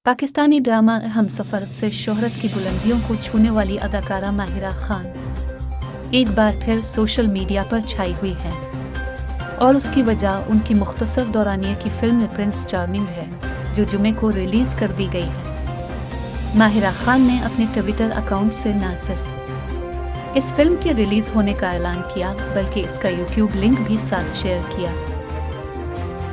Pakistani drama Humsafar से शोहरत की बुलंदियों को छूने वाली अदाकारा माहिरा खान एक बार फिर सोशल मीडिया पर छाई हुई है और उसकी वजह उनकी मुख्तसर दौरानिए की फिल्म प्रिंस चार्मिंग है, जो जुमे को रिलीज़ कर दी गई है। माहिरा खान ने अपने ट्विटर अकाउंट से न सिर्फ इस फिल्म के रिलीज़ होने का ऐलान किया, बल्कि इसका यूट्यूब लिंक भी साथ शेयर किया।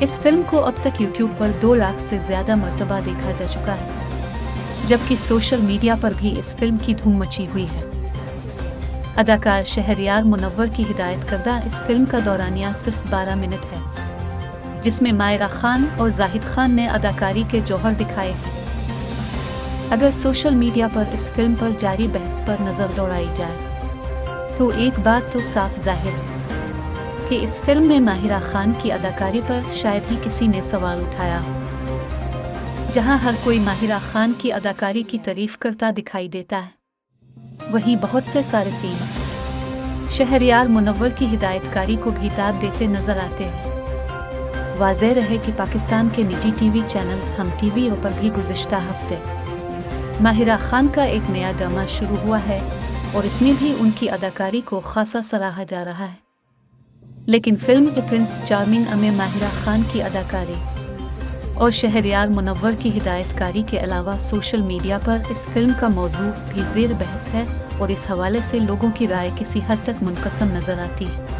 इस फिल्म को अब तक यूट्यूब पर 2 लाख से ज़्यादा मर्तबा देखा जा चुका है, जबकि सोशल मीडिया पर भी इस फिल्म की धूम मची हुई है। अदाकार शहरयार मुनव्वर की हिदायत करदा इस फिल्म का दौरानिया सिर्फ 12 मिनट है, जिसमें माहिरा खान और जाहिद खान ने अदाकारी के जौहर दिखाए हैं। अगर सोशल मीडिया पर इस फिल्म पर जारी बहस पर नज़र दौड़ाई जाए तो एक बात तो साफ जाहिर है कि इस फिल्म में माहिरा खान की अदाकारी पर शायद ही किसी ने सवाल उठाया हो। जहां हर कोई माहिरा खान की अदाकारी की तारीफ करता दिखाई देता है, वहीं बहुत से सारिफीन शहरयार मुनव्वर की हिदायतकारी को भी दाद देते नजर आते हैं। वाज़ेह रहे कि पाकिस्तान के निजी टीवी चैनल हम टीवी पर भी गुज़िश्ता हफ्ते माहिरा खान का एक नया ड्रामा शुरू हुआ है और इसमें भी उनकी अदाकारी को खासा सराहा जा रहा है। लेकिन फिल्म प्रिंस चार्मिंग में माहिरा खान की अदाकारी और शहरयार मुनव्वर की हिदायतकारी के अलावा सोशल मीडिया पर इस फिल्म का मौजू भी ज़ेर बहस है और इस हवाले से लोगों की राय किसी हद तक मुनक़सम नज़र आती है।